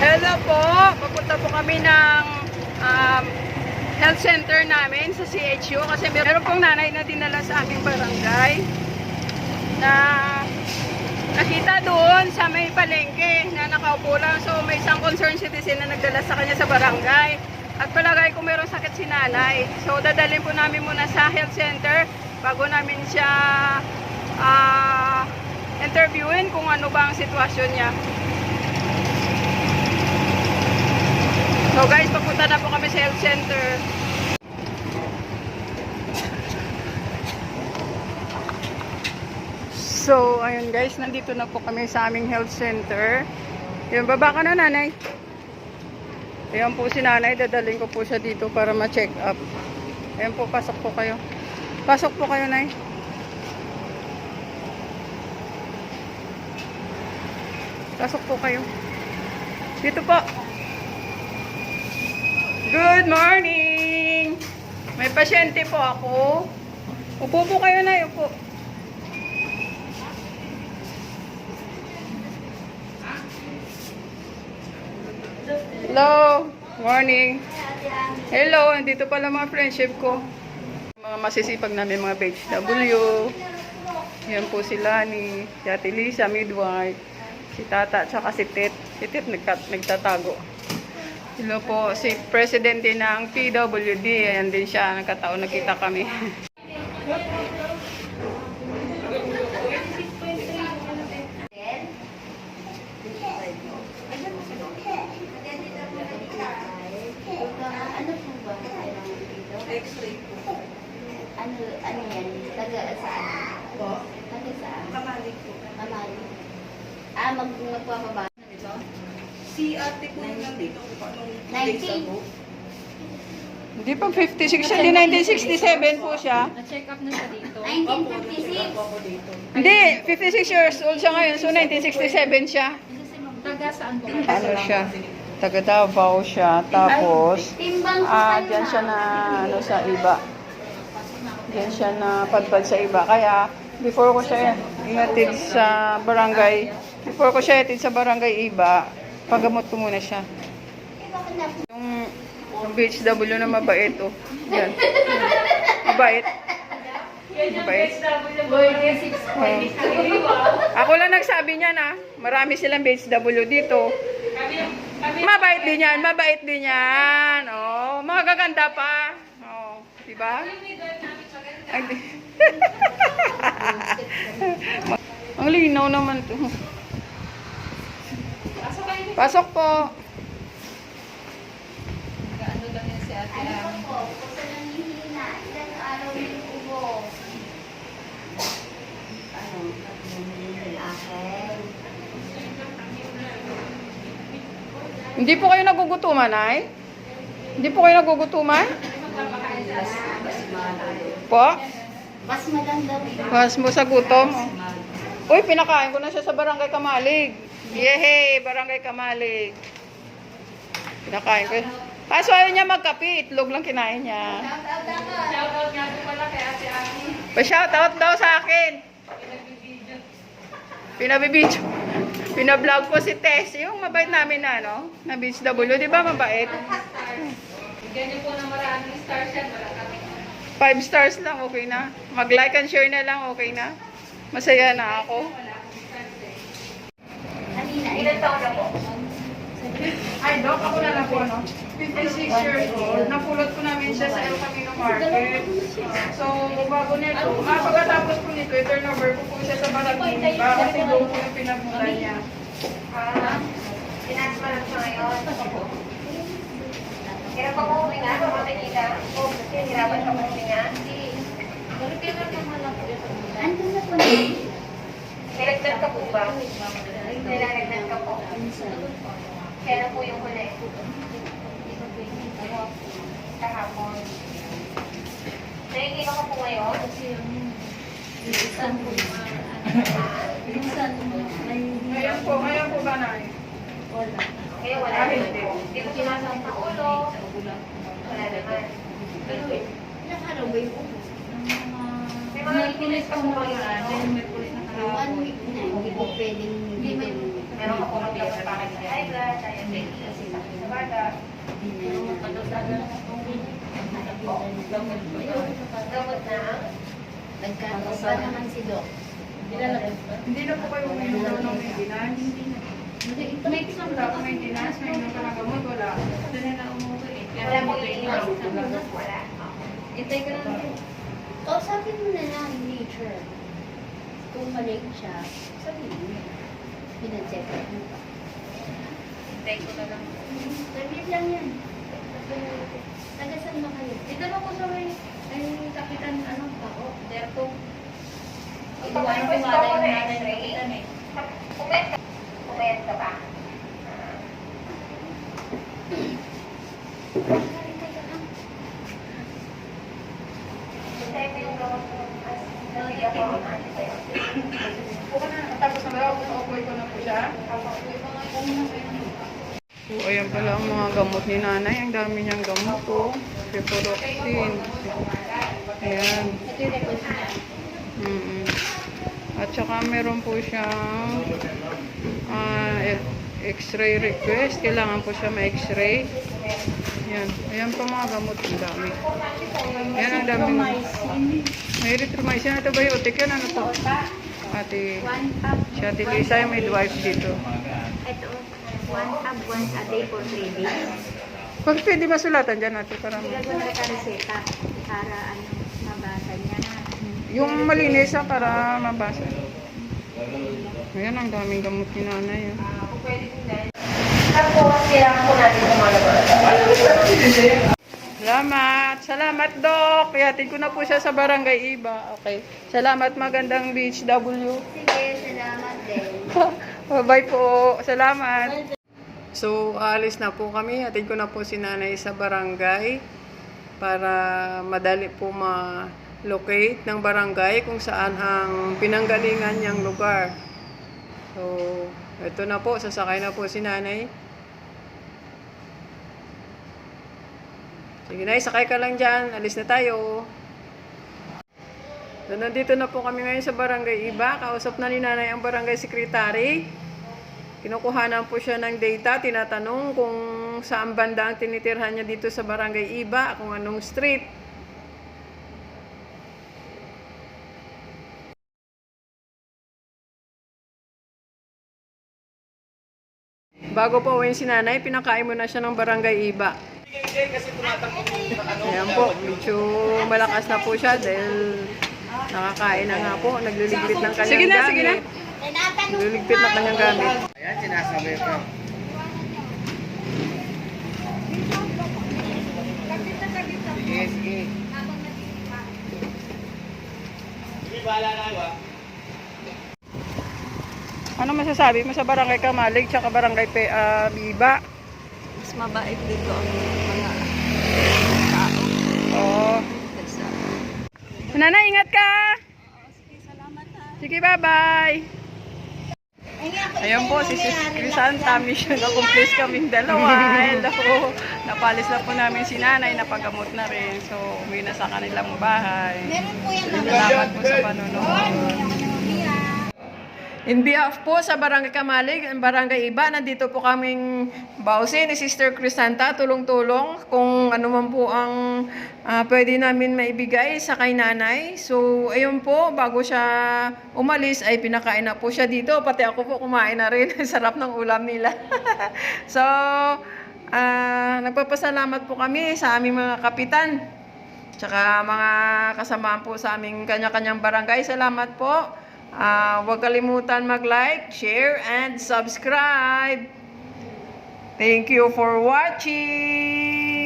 Hello po, papunta po kami ng health center namin sa CHU kasi meron pong nanay na dinala sa aming barangay na nakita doon sa may palengke na nakaupo lang. So may isang concerned citizen na nagdala sa kanya sa barangay at palagay ko merong sakit si nanay. So dadalhin po namin muna sa health center bago namin siya interviewin kung ano ba ang sitwasyon niya. So guys, papunta na po kami sa health center. So, ayun guys, nandito na po kami sa aming health center. Yung baba ka na, nanay. Ayan po si nanay, dadaling ko po siya dito para ma-check up. Ayan po, pasok po kayo. Pasok po kayo, nay. Pasok po kayo. Dito po. Good morning! May pasyente po ako. Upo po kayo na, upo. Hello! Morning! Hello! Andito pala mga friendship ko. Mga masisipag namin mga BHW. Yan po sila ni Ate Lisa, midwife. Si Tata, tsaka si Tet. Si Tet nagtatago. Hello po, si presidente ng PWD. Ayan din siya, nagkataon nakita kami. Ano po ba? X-ray po. Ano yan? Taga saan? Po? Taga saan? Kamalik po. Kamalik. Magpapaba. Si ate ko yung nandito ko pa nung 19. Hindi pa 56 siya, hindi 1967 po siya. Na-check up na siya dito. 1956. ako dito. Hindi, 56 years old siya ngayon, so 1967 siya. Taga saan po? Ano siya? Taga Davao siya, tapos Timbang po kayo diyan siya na ano sa iba. Diyan siya na padpad sa iba. Kaya before ko siya ihatid sa barangay, iba, pagamot ko muna siya. Yung BHW na mabait, oh. Yan. Mabait. Mabait. Ako lang nagsabi niya na marami silang BHW dito. Mabait din yan, mabait din yan. Oh, magaganda pa. Oh, di ba? Ang linaw naman to. Pasok po. Ano lang yan si ate Ano po? Kung saan nanghihina, ilang araw yung ubo? Ano? Akin. Hindi po kayo nagugutuman, ay? Hindi po kayo nagugutuman? Po? Mas maganda rin. Mas mo sa gutom. Uy, pinakain ko na siya sa Barangay Kamalig. Yehey, Barangay Kamalig. Pinakain ko. Kaso ayaw niya magkape, itlog lang kinain niya. Shoutout nga po pala kay ate Aki. Pa-shoutout daw sa akin. Pinabibidyo. Pinablog ko si Tess. Yung mabait namin na, no? Na BHW. Di ba mabait? Bigyan niyo po ng maraming stars yan. Wala kami. 5 stars lang, okay na. Mag-like and share na lang, okay na. Masaya na ako. Ilan taon na po? Ay, Doc, ako na lang po, no? 56 years old. Napulot ko namin siya sa El Camino Market. So, bago nito, pagkatapos po nito, i-turn over ko po siya sa Barangay. Kasi doon po yung pinagmulan niya. Tinasma lang siya ngayon. Hirap ako huminga, mga kanina. Hirapan siya huminga. Andun na po na. Nilagdag ka po ba? Nilalagdag ka po. Kaya po yung huli. Kahapon. Nakikita ka po ngayon? Ngayon po ba na? Kaya wala rin po. Hindi ko sinasakit sa ulo. Wala naman. Ilang araw ba yung ubo? May mga ipilis ka po ba yun? May pulis na 1 week na. Hindi po pwedeng hindi. Meron ka po magdamot para sa high blood, diabetes, sakit sa baga. Gamot na. Nagkakasa naman si Doc. Hindi na po kayo uminom ng maintenance. May isang daw maintenance, may inom ka ng gamot, wala. Wala po iniinom. Wala. Itay ko lang. Kausapin mo na lang nature. Kung mali siya, sabihin mo. Pinacheck up mo pa. Itay ko na lang. Saglit lang yan. Tagasan mo kayo. Dito lang ko sa may kapitan, ano, tao. Derto. Ipag-request pa po na x-ray. Pumayat ka ba? Hintay mo yung gamot mo. Nabigyan ko ang antibiotic. Buka na, tapos na daw, okay ko na po siya. So, ayan pala ang mga gamot ni nanay. Ang dami niyang gamot po. Cefuroxime. Ayan. Ito yung request niya. At saka meron po siyang x-ray request. Kailangan po siya ma-x-ray. Ayan. Ayan po mga gamot. Ang dami. Ayan ang dami. May erythromycin. Ito ba yung utik yan? Ano to? Ate, si Ate Lisa yung midwife dito. Ito, 1 tab once a day for 3 days. Pag pwede masulatan dyan natin para Ilagay mo ka reseta para ano, mabasa niya na. yung malinis para mabasa. Ayan, ang daming gamot ni nanay. Saan po kailangan po natin sa mga laboratory? Salamat! Salamat, Doc! Ihatid ko na po siya sa Barangay Iba. Okay. Salamat, magandang BHW. Sige, salamat din. Bye po. Salamat. So, aalis na po kami. Hatid ko na po si nanay sa barangay para madali po ma-locate ng barangay kung saan ang pinanggalingan niyang lugar. So, ito na po. Sasakay na po si nanay. Sige na, sakay ka lang dyan. Alis na tayo. So, nandito na po kami ngayon sa Barangay Iba. Kausap na ni nanay ang barangay secretary. Kinukuhanan po siya ng data. Tinatanong kung saan banda ang tinitirhan niya dito sa Barangay Iba, kung anong street. Bago pa uwiin si nanay, pinakain mo na siya ng Barangay Iba. Ayan po, medyo malakas na po siya dahil nakakain na nga po. Nagliligpit ng kanyang gamit. Sige na. Nagliligpit ng kanyang gamit. Ayan, sinasabi ko. Sige, sige. Sige, bahala na ako ah. Ano masasabi mo sa Barangay Kamalig tsaka Barangay Iba? Mas mabait dito ang mga Oo. Nanay, ingat ka! Sige, bye-bye! Ayan po, si Sis Crisanta, mission accomplish kaming dalawa. Hello! Napalis na po namin si nanay, napagamot na rin. So, umuwi na sa kanilang bahay. Meron po yan Salamat po sa panonood. In behalf po sa Barangay Kamalig, ang Barangay Iba, nandito po kaming bausin ni Sister Crisanta, tulong-tulong kung ano man po ang pwede namin maibigay sa kay nanay. So, ayun po, bago siya umalis ay pinakain na po siya dito. Pati ako po kumain na rin. Sarap ng ulam nila. So, nagpapasalamat po kami sa aming mga kapitan. Tsaka mga kasamaan po sa aming kanya-kanyang barangay. Salamat po. Huwag kalimutan mag-like, share, and subscribe. Thank you for watching.